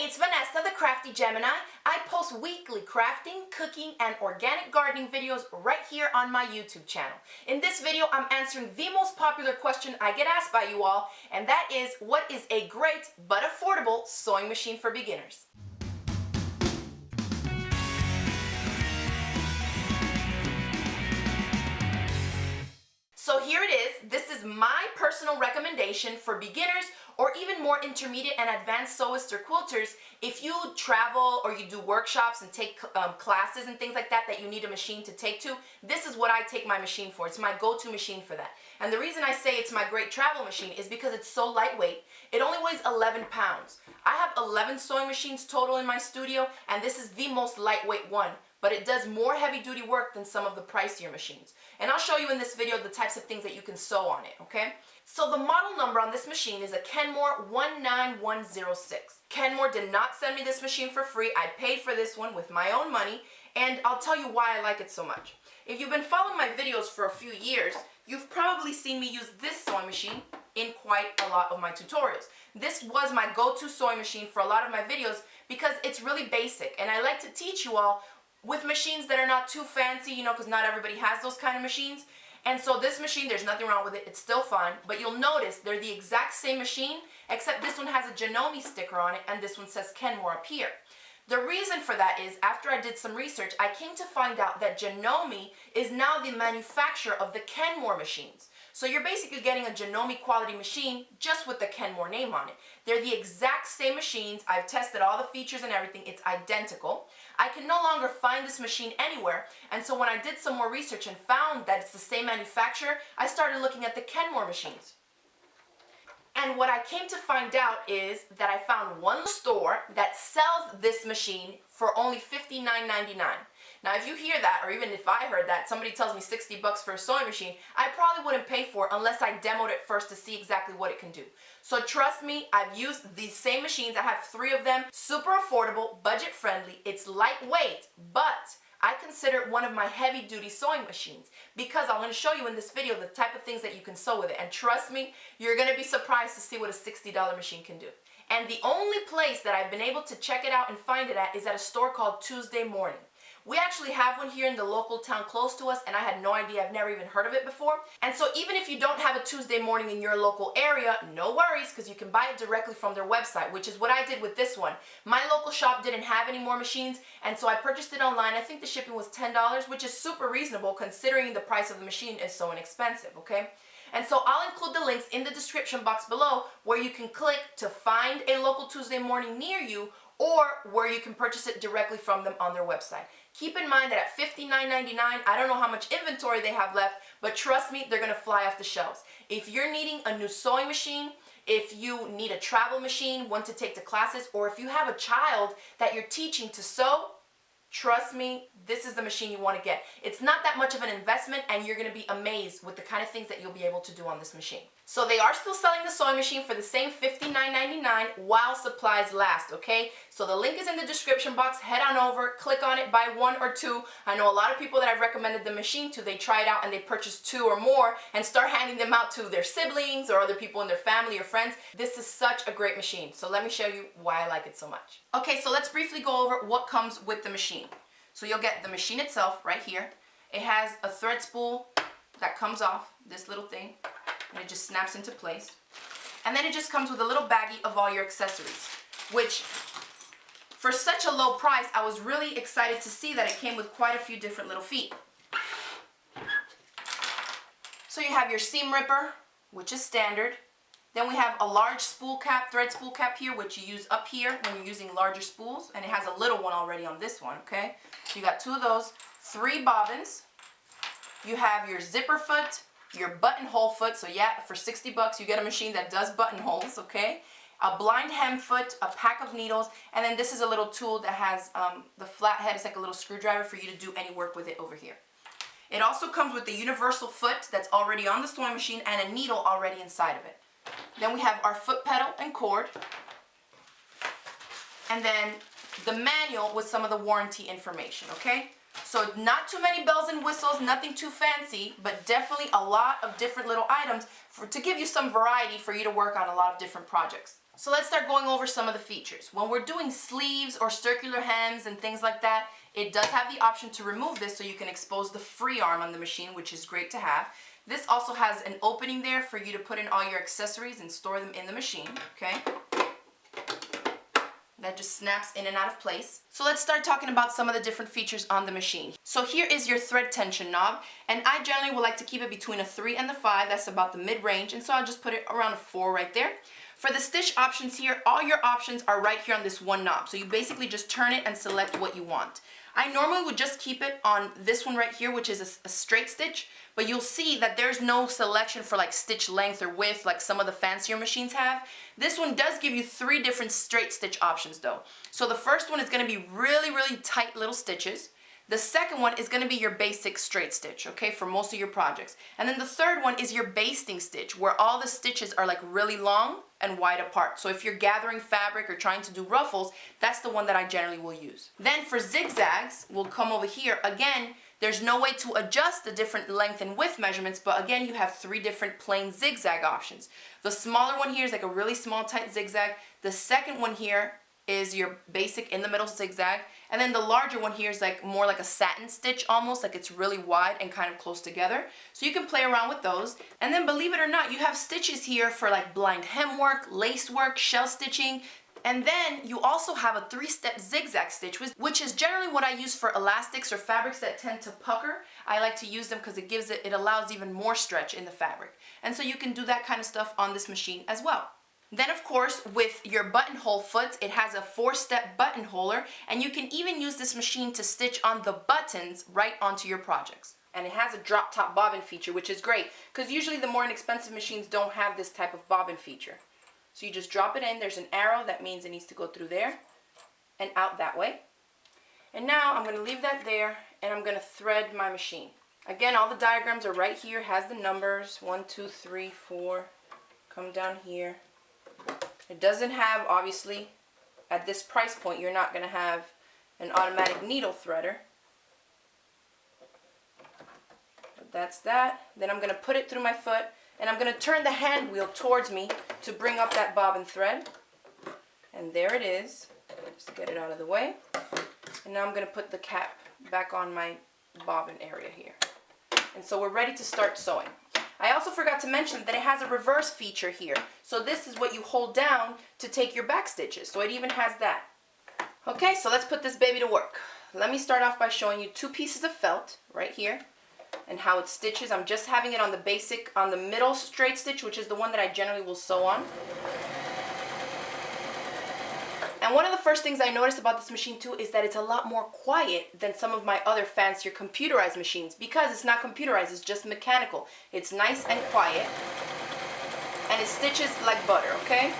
it's Vanessa, the Crafty Gemini. I post weekly crafting, cooking, and organic gardening videos right here on my YouTube channel. In this video, I'm answering the most popular question I get asked by you all, and that is, what is a great but affordable sewing machine for beginners? So here it is. This is my personal recommendation for beginners or even more intermediate and advanced sewists or quilters. If you travel or you do workshops and take classes and things like that that you need a machine to take to, this is what I take my machine for. It's my go-to machine for that. And the reason I say it's my great travel machine is because it's so lightweight. It only weighs 11 pounds. I have 11 sewing machines total in my studio, and this is the most lightweight one. But it does more heavy-duty work than some of the pricier machines. And I'll show you in this video the types of things that you can sew on it, okay? So the model number on this machine is a Kenmore 19106. Kenmore did not send me this machine for free. I paid for this one with my own money, and I'll tell you why I like it so much. If you've been following my videos for a few years, you've probably seen me use this sewing machine in quite a lot of my tutorials. This was my go-to sewing machine for a lot of my videos because it's really basic, and I like to teach you all with machines that are not too fancy, you know, because not everybody has those kind of machines. And so this machine, there's nothing wrong with it. It's still fine. But you'll notice they're the exact same machine, except this one has a Janome sticker on it, and this one says Kenmore up here. The reason for that is, after I did some research, I came to find out that Janome is now the manufacturer of the Kenmore machines. So you're basically getting a Janome quality machine just with the Kenmore name on it. They're the exact same machines. I've tested all the features and everything. It's identical. I can no longer find this machine anywhere, and so when I did some more research and found that it's the same manufacturer, I started looking at the Kenmore machines. And what I came to find out is that I found one store that sells this machine for only $59.99. Now, if you hear that, or even if I heard that, somebody tells me 60 bucks for a sewing machine, I probably wouldn't pay for it unless I demoed it first to see exactly what it can do. So trust me, I've used these same machines. I have 3 of them. Super affordable, budget friendly. It's lightweight, but I consider it one of my heavy-duty sewing machines because I'm going to show you in this video the type of things that you can sew with it. And trust me, you're going to be surprised to see what a $60 machine can do. And the only place that I've been able to check it out and find it at is at a store called Tuesday Morning. We actually have one here in the local town close to us, and I had no idea. I've never even heard of it before. And so even if you don't have a Tuesday Morning in your local area, no worries, because you can buy it directly from their website, which is what I did with this one. My local shop didn't have any more machines, and so I purchased it online. I think the shipping was $10, which is super reasonable considering the price of the machine is so inexpensive, okay? And so I'll include the links in the description box below where you can click to find a local Tuesday Morning near you, or where you can purchase it directly from them on their website. Keep in mind that at $59.99, I don't know how much inventory they have left, but trust me, they're going to fly off the shelves. If you're needing a new sewing machine, if you need a travel machine, one to take to classes, or if you have a child that you're teaching to sew, trust me, this is the machine you want to get. It's not that much of an investment, and you're going to be amazed with the kind of things that you'll be able to do on this machine. So they are still selling the sewing machine for the same $59.99 while supplies last, okay? So the link is in the description box. Head on over, click on it, buy 1 or 2. I know a lot of people that I've recommended the machine to, they try it out and they purchase 2 or more and start handing them out to their siblings or other people in their family or friends. This is such a great machine. So let me show you why I like it so much. Okay, so let's briefly go over what comes with the machine. So you'll get the machine itself right here. It has a thread spool that comes off, this little thing, and it just snaps into place. And then it just comes with a little baggie of all your accessories, which for such a low price, I was really excited to see that it came with quite a few different little feet. So you have your seam ripper, which is standard. Then we have a large spool cap, thread spool cap here, which you use up here when you're using larger spools, and it has a little one already on this one, okay? So you got 2 of those, 3 bobbins. You have your zipper foot, your buttonhole foot, so yeah, for 60 bucks you get a machine that does buttonholes, okay? A blind hem foot, a pack of needles, and then this is a little tool that has the flat head. It's like a little screwdriver for you to do any work with it over here. It also comes with the universal foot that's already on the sewing machine and a needle already inside of it. Then we have our foot pedal and cord, and then the manual with some of the warranty information, okay? So not too many bells and whistles, nothing too fancy, but definitely a lot of different little items to give you some variety for you to work on a lot of different projects. So let's start going over some of the features. When we're doing sleeves or circular hems and things like that, it does have the option to remove this so you can expose the free arm on the machine, which is great to have. This also has an opening there for you to put in all your accessories and store them in the machine, okay? That just snaps in and out of place. So let's start talking about some of the different features on the machine. So here is your thread tension knob, and I generally would like to keep it between a 3 and a 5. That's about the mid-range, and so I'll just put it around a 4 right there. For the stitch options here, all your options are right here on this one knob. So you basically just turn it and select what you want. I normally would just keep it on this one right here, which is a straight stitch, but you'll see that there's no selection for like stitch length or width like some of the fancier machines have. This one does give you 3 different straight stitch options though. So the first one is going to be really, really tight little stitches. The second one is going to be your basic straight stitch, okay, for most of your projects. And then the third one is your basting stitch, where all the stitches are like really long and wide apart. So if you're gathering fabric or trying to do ruffles, that's the one that I generally will use. Then for zigzags, we'll come over here. Again, there's no way to adjust the different length and width measurements, but again, you have 3 different plain zigzag options. The smaller one here is like a really small tight zigzag. The second one here is your basic in the middle zigzag, and then the larger one here is like more like a satin stitch, almost like it's really wide and kind of close together. So you can play around with those. And then believe it or not, you have stitches here for like blind hem work, lace work, shell stitching. And then you also have a 3-step zigzag stitch, which is generally what I use for elastics or fabrics that tend to pucker. I like to use them because it allows even more stretch in the fabric. And so you can do that kind of stuff on this machine as well. Then of course, with your buttonhole foot, it has a 4-step buttonholer, and you can even use this machine to stitch on the buttons right onto your projects. And it has a drop top bobbin feature, which is great, because usually the more inexpensive machines don't have this type of bobbin feature. So you just drop it in, there's an arrow, that means it needs to go through there and out that way. And now I'm going to leave that there, and I'm going to thread my machine. Again, all the diagrams are right here, has the numbers, 1, 2, 3, 4, come down here. It doesn't have, obviously, at this price point, you're not going to have an automatic needle threader. But that's that. Then I'm going to put it through my foot, and I'm going to turn the hand wheel towards me to bring up that bobbin thread. And there it is. Just get it out of the way. And now I'm going to put the cap back on my bobbin area here. And so we're ready to start sewing. I also forgot to mention that it has a reverse feature here. So this is what you hold down to take your back stitches. So it even has that. Okay, so let's put this baby to work. Let me start off by showing you 2 pieces of felt right here and how it stitches. I'm just having it on the basic, on the middle straight stitch, which is the one that I generally will sew on. And one of the first things I noticed about this machine too is that it's a lot more quiet than some of my other fancier computerized machines, because it's not computerized, it's just mechanical. It's nice and quiet, and it stitches like butter, okay?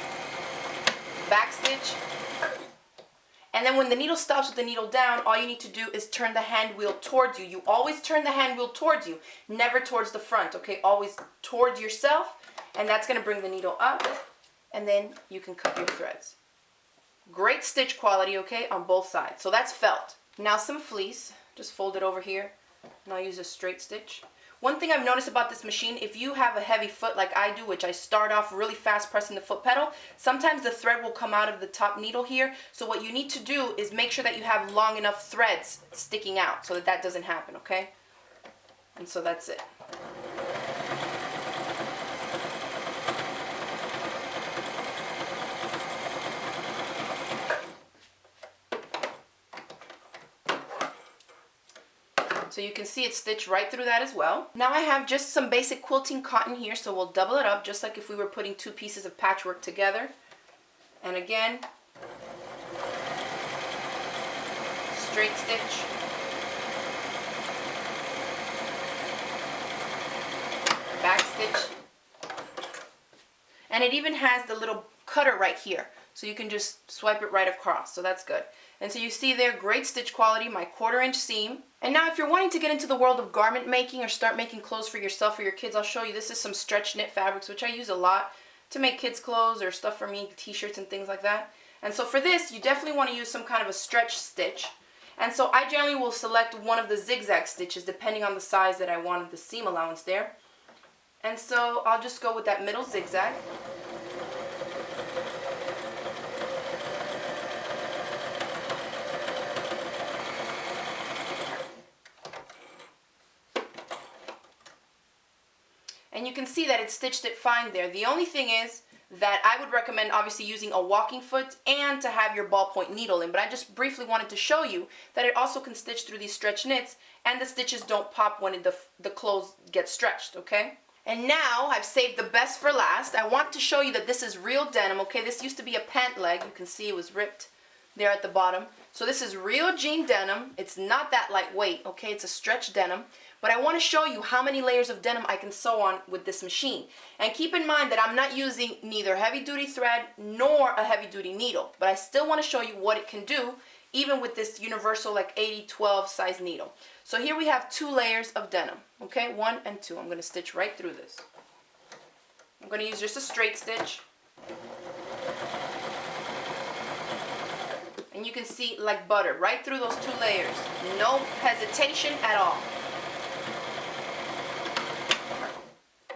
Back stitch. And then when the needle stops with the needle down, all you need to do is turn the hand wheel towards you. You always turn the hand wheel towards you, never towards the front, okay? Always towards yourself, and that's going to bring the needle up, and then you can cut your threads. Great stitch quality, okay, on both sides. So that's felt. Now some fleece. Just fold it over here, and I'll use a straight stitch. One thing I've noticed about this machine, if you have a heavy foot like I do, which I start off really fast pressing the foot pedal, sometimes the thread will come out of the top needle here. So what you need to do is make sure that you have long enough threads sticking out so that that doesn't happen, okay? And so that's it. So you can see it's stitched right through that as well. Now I have just some basic quilting cotton here, so we'll double it up just like if we were putting 2 pieces of patchwork together. And again, straight stitch, back stitch, and it even has the little cutter right here, so you can just swipe it right across, so that's good. And so you see there, great stitch quality, my 1/4-inch seam. And now if you're wanting to get into the world of garment making or start making clothes for yourself or your kids, I'll show you. This is some stretch knit fabrics, which I use a lot to make kids clothes or stuff for me, t-shirts and things like that. And so for this, you definitely want to use some kind of a stretch stitch. And so I generally will select one of the zigzag stitches depending on the size that I wanted the seam allowance there. And so I'll just go with that middle zigzag. And you can see that it stitched it fine there. The only thing is that I would recommend obviously using a walking foot and to have your ballpoint needle in, but I just briefly wanted to show you that it also can stitch through these stretch knits and the stitches don't pop when the clothes get stretched, okay? And now I've saved the best for last. I want to show you that this is real denim, okay? This used to be a pant leg. You can see it was ripped there at the bottom. So this is real jean denim. It's not that lightweight, okay? It's a stretch denim. But I want to show you how many layers of denim I can sew on with this machine. And keep in mind that I'm not using neither heavy duty thread nor a heavy duty needle. But I still want to show you what it can do even with this universal like 80-12 size needle. So here we have 2 layers of denim, okay? 1 and 2. I'm going to stitch right through this. I'm going to use just a straight stitch. And you can see like butter right through those 2 layers. No hesitation at all.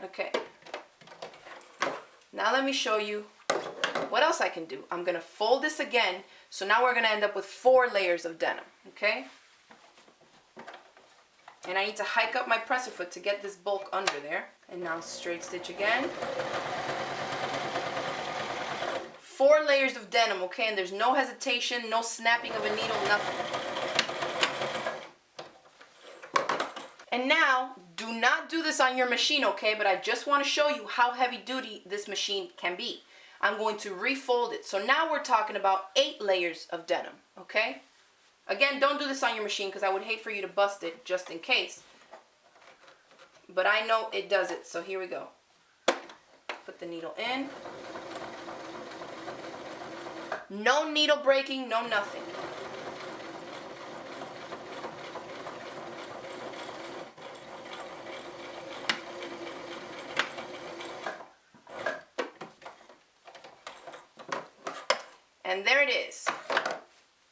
Okay. Now let me show you what else I can do. I'm going to fold this again. So now we're going to end up with 4 layers of denim, okay? And I need to hike up my presser foot to get this bulk under there. And now straight stitch again. 4 layers of denim, okay? And there's no hesitation, no snapping of a needle, nothing. And now, do not do this on your machine, okay? But I just want to show you how heavy duty this machine can be. I'm going to refold it. So now we're talking about 8 layers of denim, okay? Again, don't do this on your machine because I would hate for you to bust it just in case. But I know it does it, so here we go. Put the needle in. No needle breaking, no nothing. And there it is.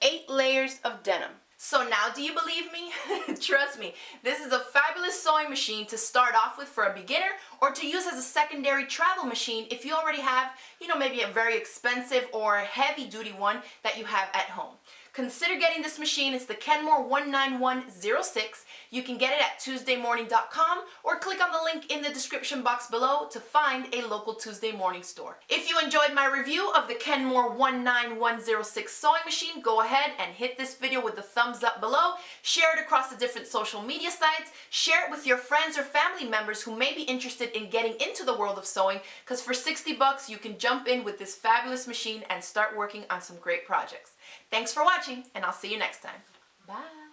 8 layers of denim. So now do you believe me? Trust me, this is a fabulous sewing machine to start off with for a beginner or to use as a secondary travel machine if you already have, maybe a very expensive or heavy duty one that you have at home. Consider getting this machine. It's the Kenmore 19106. You can get it at tuesdaymorning.com or click on the link in the description box below to find a local Tuesday Morning store. If you enjoyed my review of the Kenmore 19106 sewing machine, go ahead and hit this video with the thumbs up below. Share it across the different social media sites. Share it with your friends or family members who may be interested in getting into the world of sewing, because for 60 bucks you can jump in with this fabulous machine and start working on some great projects. Thanks for watching, and I'll see you next time. Bye.